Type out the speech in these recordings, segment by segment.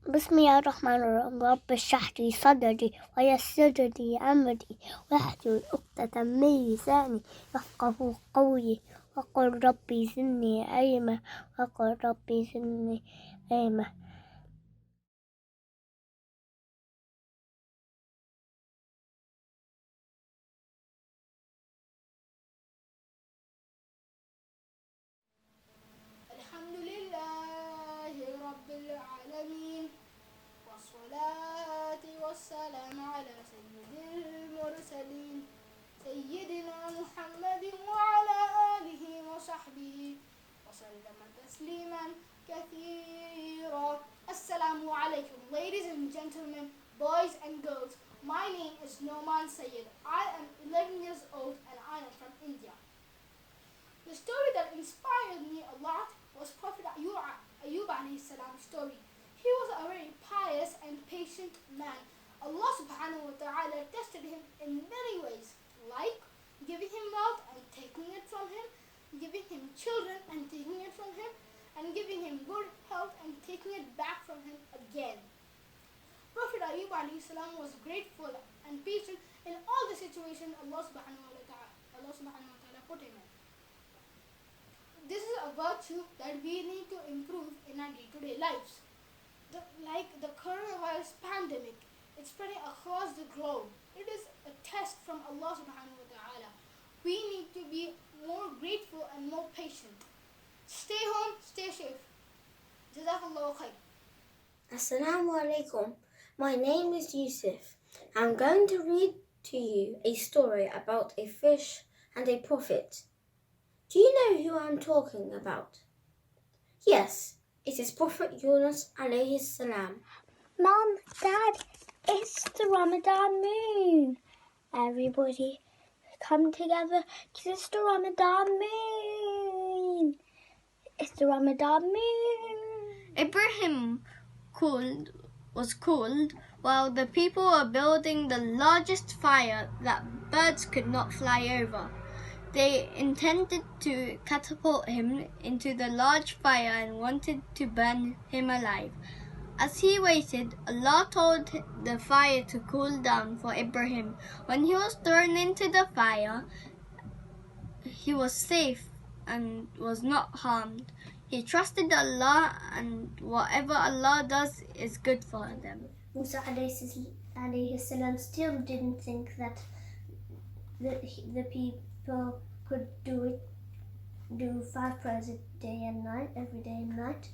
بسم الله الرحمن الرحيم رب اشرح لي صدري ويسر لي أمري واحلل عقدة من لساني يفقهوا قولي وقل ربي زدني علما وقل ربي زدني علما. الحمد لله رب العالمين والصلاة والسلام على سيد المرسلين سيدنا محمد وعلى آله وصحبه وسلم تسليما كثيرا. Assalamu alaikum, ladies and gentlemen, boys and girls. My name is Noman Sayyid. I am 11 years old and I am from India. The story that inspired me a lot was Prophet Ayub alayhi salam's story. He was a very pious and patient man. Allah subhanahu wa ta'ala tested him in many ways, like giving him wealth and taking it from him, giving him children and taking it from him, and giving him good health and taking it back from him again. Prophet Ayub alayhi salam was grateful and patient in all the situations Allah subhanahu wa ta'ala put him in. This is a virtue that we need to improve in our day-to-day lives. Like the coronavirus pandemic, it's spreading across the globe. It is a test from Allah subhanahu wa ta'ala. We need to be more grateful and more patient. Stay home, stay safe. Jazakallahu khair. Assalamu alaikum. My name is Yusuf. I'm going to read to you a story about a fish and a prophet. Do you know who I'm talking about? Yes, it is Prophet Yunus alayhi salam. Mom, Dad, it's the Ramadan moon. Everybody come together because it's the Ramadan moon. It's the Ramadan moon. Ibrahim was called while the people were building the largest fire that birds could not fly over. They intended to catapult him into the large fire and wanted to burn him alive. As he waited, Allah told the fire to cool down for Ibrahim. When he was thrown into the fire, he was safe and was not harmed. He trusted Allah, and whatever Allah does is good for them. Musa alayhi salam still didn't think that the people could do 5 prayers a day and night, every day and night.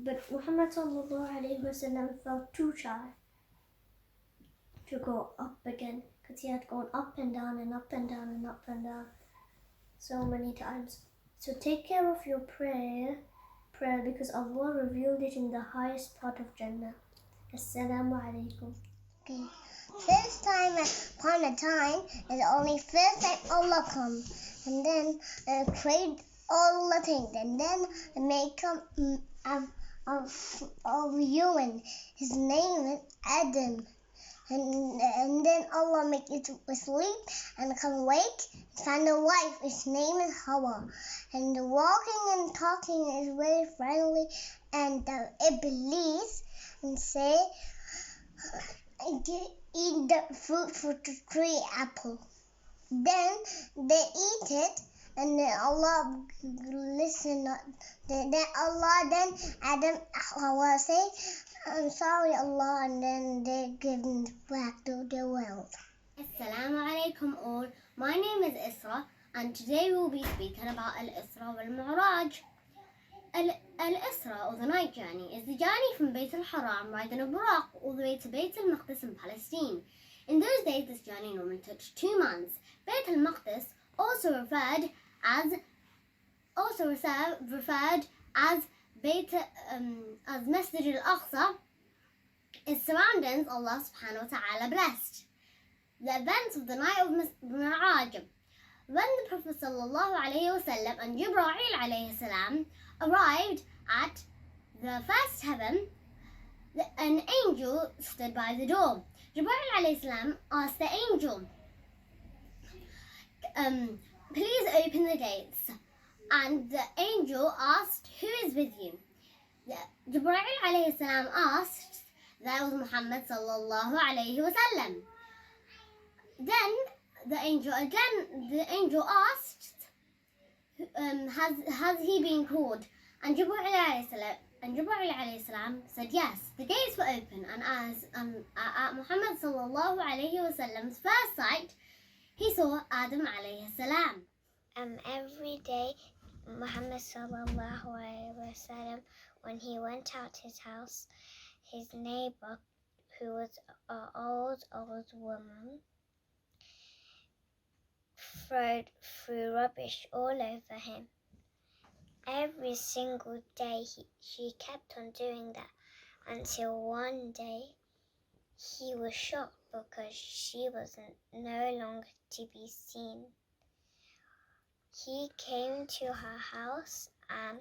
But Muhammad sallallahu alayhi wasallam felt too shy to go up again because he had gone up and down and up and down and up and down so many times. So take care of your prayer because Allah revealed it in the highest part of Jannah. Assalamu alaikum. Okay. First time upon a time is only first time Allah comes and then create all the things and then make of human. His name is Adam. And then Allah make it sleep and come wake and find a wife. His name is Hawa. And the walking and talking is very friendly. And Iblis and say, eat the fruit for the tree apple. Then they eat it. And then Allah then Adam Hawa say, I'm sorry Allah, and then they give them back to their world. Assalamu alaikum all. My name is Isra and today we'll be speaking about Al-Isra wal-Mi'raj. Al-Isra, or the night journey, is the journey from Bayt al-Haram riding a buraq all the way to Bayt al-Maqdis in Palestine. In those days this journey normally took 2 months. Bayt al-Maqdis, also referred as Masjid al-Aqsa, its surroundings Allah subhanahu wa ta'ala blessed. The events of the night of Mi'raj. When the Prophet sallallahu alayhi wa sallam and Jibreel alayhi salam arrived at the first heaven, an angel stood by the door. Jibreel alayhi salam asked the angel, please open the gates. And the angel asked, who is with you? Jibreel alayhi salam asked, that was Muhammad sallallahu alayhi wasallam. Then the angel asked, has he been called? And Jibreel alayhi salam said yes. The gates were open, and as at Muhammad sallallahu alayhi wasallam's first sight, he saw Adam alayhi salam. Every day, Muhammad sallallahu alaihi wasallam, when he went out his house, his neighbor, who was an old woman, threw rubbish all over him. Every single day she kept on doing that until one day he was shocked because she was no longer to be seen. He came to her house and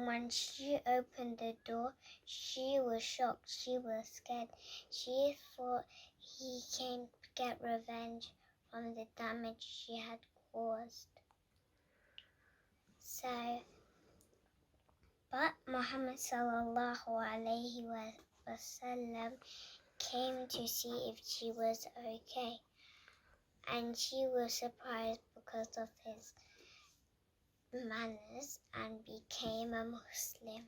when she opened the door, she was shocked. She was scared. She thought he came to get revenge from the damage she had caused. But Muhammad sallallahu alaihi wasallam came to see if she was okay, and she was surprised because of his manners and became a Muslim.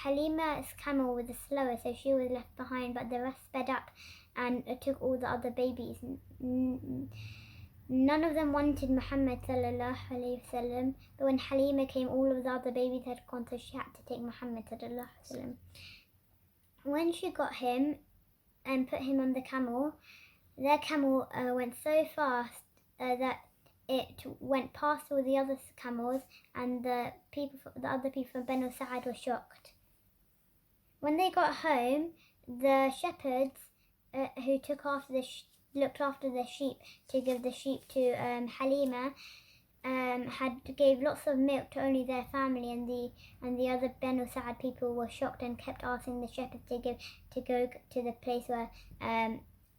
Halima's camel was the slowest, so she was left behind, but the rest sped up and took all the other babies. None of them wanted Muhammad sallallahu alaihi wasallam, but when Halima came, all of the other babies had gone, so she had to take Muhammad sallallahu alaihi wasallam. When she got him and put him on the camel, their camel went so fast that it went past all the other camels, and the other people from Banu Sa'ad were shocked. When they got home, the shepherds who looked after the sheep to give the sheep to Halima gave lots of milk to only their family, and the other Banu Sa'ad people were shocked and kept asking the shepherds to go to the place where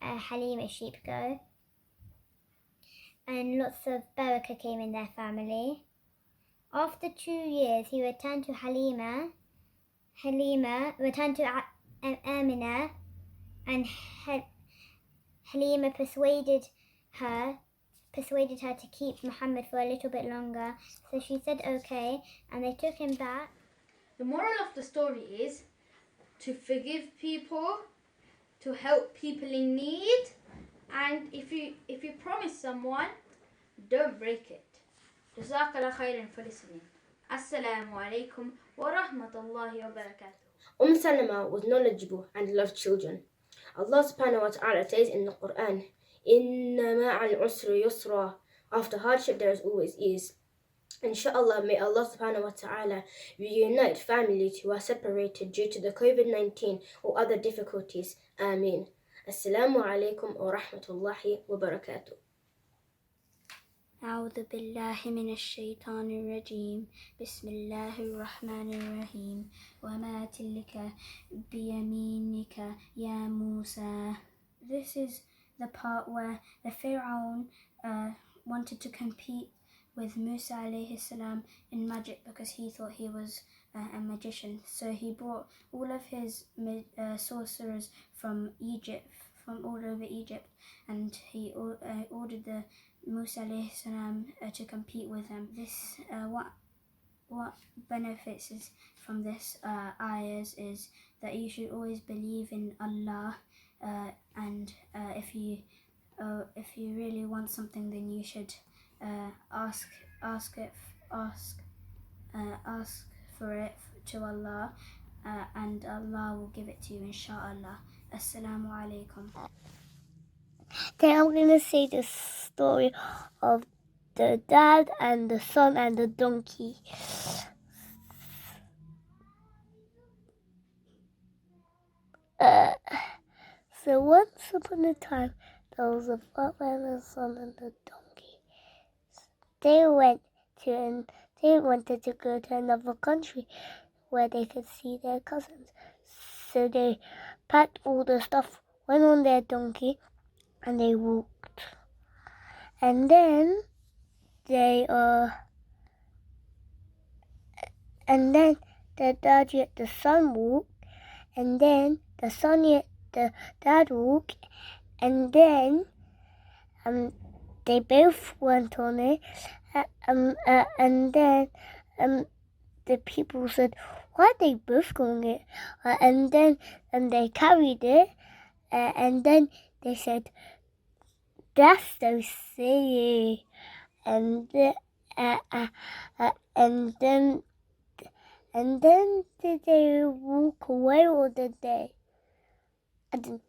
Halima's sheep go. And lots of barakah came in their family. After 2 years, he returned to Halima returned to Amina, and Halima persuaded her to keep Muhammad for a little bit longer. So she said okay, and they took him back. The moral of the story is to forgive people, to help people in need, and if you promise someone, don't break it. Jazakallah khairan for listening. Assalamu alaikum wa rahmatullahi wa barakatuh. Salama was knowledgeable and loved children. Allah subhanahu wa ta'ala says in the Quran, Inna ma'al usri yusra. After hardship there is always ease. Inshallah, may Allah subhanahu wa ta'ala reunite families who are separated due to the COVID-19 or other difficulties. Ameen. Assalamu alaikum wa rahmatullahi wa barakatuh. أعوذ بالله من الشيطان الرجيم بسم الله الرحمن الرحيم وما تلك بيمينك يا موسى. This is the part where the Pharaoh wanted to compete with Musa alayhi salam in magic because he thought he was a magician. So he brought all of his sorcerers from all over Egypt, and he ordered the Musa alayhi salam to compete with them. This what benefits is from this ayahs is that you should always believe in Allah, and if you really want something, then you should ask for it to Allah, and Allah will give it to you, inshallah. Assalamu alaikum. Then I'm going to say the story of the dad and the son and the donkey. So once upon a time, there was a father and a son and a donkey. They wanted to go to another country where they could see their cousins. So they packed all the stuff, went on their donkey, and they walked. And then they and then the dad let the son walk, and then the son let the dad walk, and then they both went on it, and then the people said, "Why are they both going it?" And then they carried it, and then they said, "That's so silly," and and then did they walk away or did they? I didn't.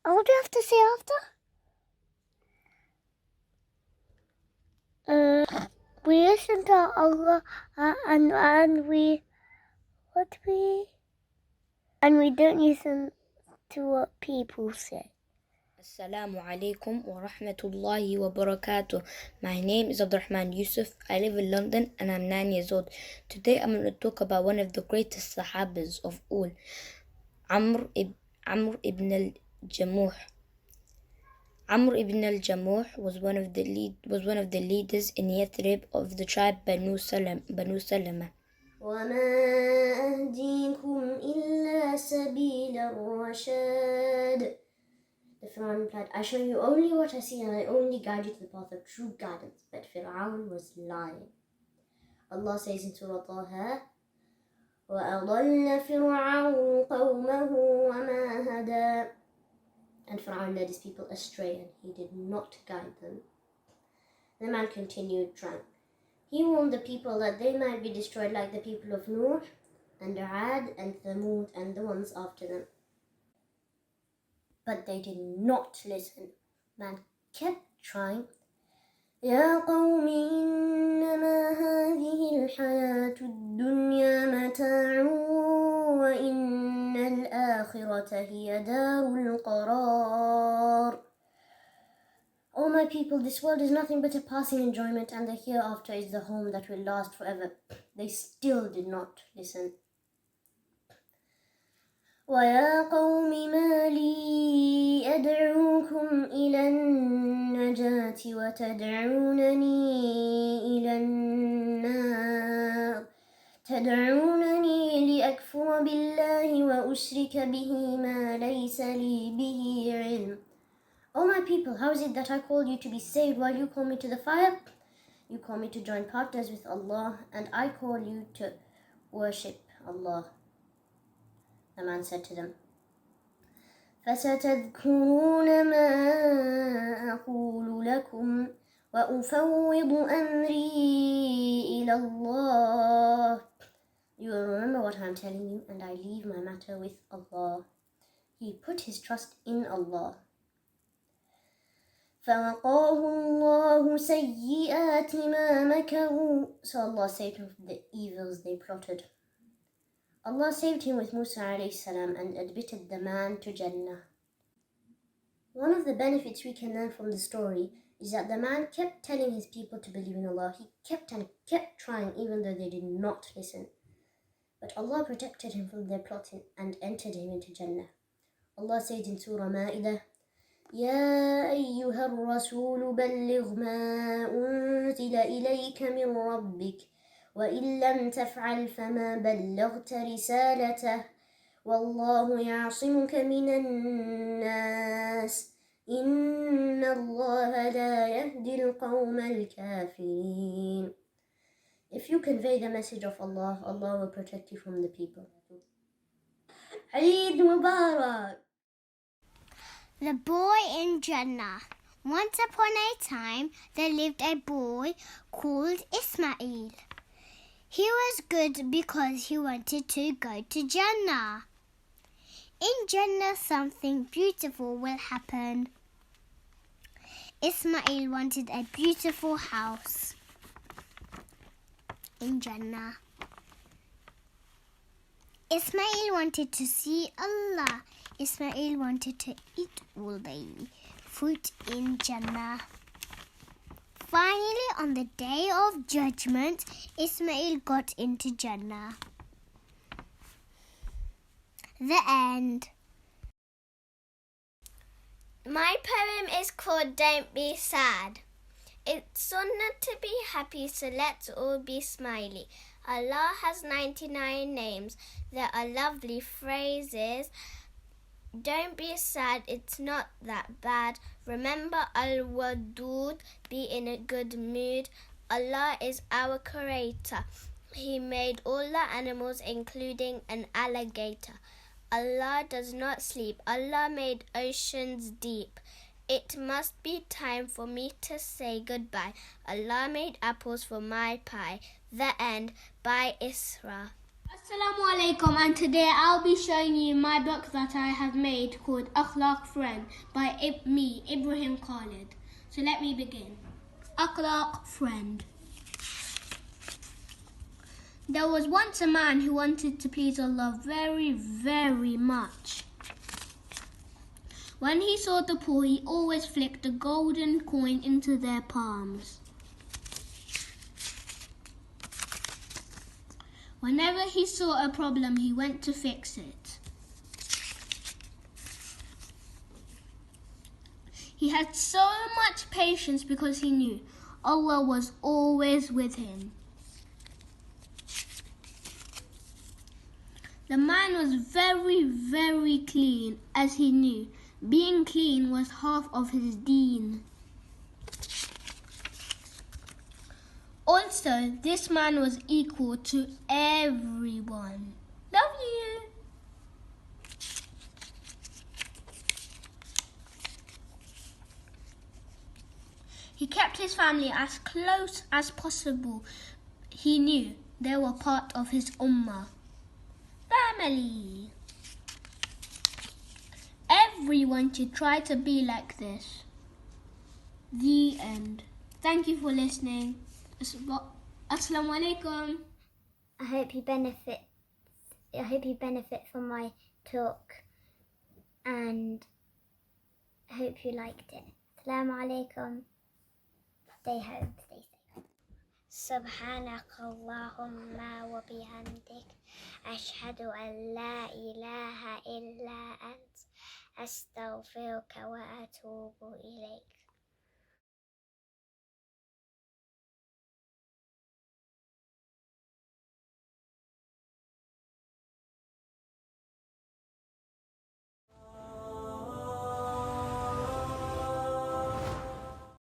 What do you have to say after? We listen to Allah and we don't listen to what people say. Assalamu alaikum wa rahmatullahi wa barakatuh. My name is Abdurrahman Yusuf. I live in London and I'm 9 years old. Today I'm going to talk about one of the greatest Sahabas of all, Amr ibn al-Jamuh. Amr ibn al-Jamuh was one of the leaders in Yathrib of the tribe Banu Salama. وَمَا أَهْدِيكُمْ إِلَّا سَبِيلَ الرَّشَادِ. The Fir'aun replied, I show you only what I see and I only guide you to the path of true guidance. But Fir'aun was lying. Allah says in Surah Taha, وَأَضَلَّ فِرْعَوْنُ قَوْمَهُ وَمَا هَدَى. And Fir'aun led his people astray and he did not guide them. The man continued trying. He warned the people that they might be destroyed like the people of Nuh and Ad and Thamud and the ones after them. But they did not listen. Man kept trying. يا قوم إنما هذه الحياة الدنيا متاع وإن الآخرة هي دار القرار. O my people, this world is nothing but a passing enjoyment and the hereafter is the home that will last forever. They still did not listen. وَيَا قَوْمِ مَا لِي أَدْعُوكُمْ إِلَى النَّجَاةِ وَتَدْعُونَنِي إِلَى النَّارِ تَدْعُونَنِي لِأَكْفُرَ بِاللَّهِ وَأُشْرِكَ بِهِ مَا لَيْسَ لِي بِهِ عِلْمٌ. O my people, how is it that I call you to be saved while you call me to the fire? You call me to join partners with Allah and I call you to worship Allah. The man said to them, فَسَتَذْكُرُونَ مَا أَقُولُ لَكُمْ وَأُفَوِّضُ أَمْرِي إِلَى اللَّهِ. You will remember what I am telling you and I leave my matter with Allah. He put his trust in Allah. فَوَقَاهُ اللَّهُ سَيِّئَاتِ مَا مَكَرُوا. So Allah saved him from the evils they plotted. Allah saved him with Musa alayhi salam and admitted the man to Jannah. One of the benefits we can learn from the story is that the man kept telling his people to believe in Allah. He kept trying even though they did not listen. But Allah protected him from their plotting and entered him into Jannah. Allah says in Surah Ma'idah, يا أيها الرسول بلغ ما أنزل إليك من ربك وإن لم تفعل فما بلغت رسالته والله يعصمك من الناس إن الله لا يهدي القوم الكافرين. If you convey the message of Allah, Allah will protect you from the people. Eid Mubarak! The boy in Jannah. Once upon a time, there lived a boy called Ismail. He was good because he wanted to go to Jannah. In Jannah, something beautiful will happen. Ismail wanted a beautiful house in Jannah. Ismail wanted to see Allah. Ismail wanted to eat all the fruit in Jannah. Finally, on the day of judgment, Ismail got into Jannah. The end. My poem is called Don't Be Sad. It's sunnah to be happy, so let's all be smiley. Allah has 99 names. There are lovely phrases. Don't be sad, it's not that bad. Remember Al-Wadud, be in a good mood. Allah is our creator. He made all the animals, including an alligator. Allah does not sleep. Allah made oceans deep. It must be time for me to say goodbye. Allah made apples for my pie. The end. By Isra. Assalamu alaikum, and today I'll be showing you my book that I have made called Akhlaq Friend by me, Ibrahim Khalid. So let me begin. Akhlaq Friend. There was once a man who wanted to please Allah very, very much. When he saw the poor, he always flicked a golden coin into their palms. Whenever he saw a problem, he went to fix it. He had so much patience because he knew Allah was always with him. The man was very, very clean, as he knew being clean was half of his deen. Also, this man was equal to everyone. Love you. He kept his family as close as possible. He knew they were part of his ummah. Family. Everyone should try to be like this. The end. Thank you for listening. Assalamu alaikum. I hope you benefit from my talk, and I hope you liked it. Assalamu alaikum. Stay home, stay safe. سبحانك اللهم وبحمدك أشهد أن لا إله إلا أنت أستغفرك وأتوب إليك.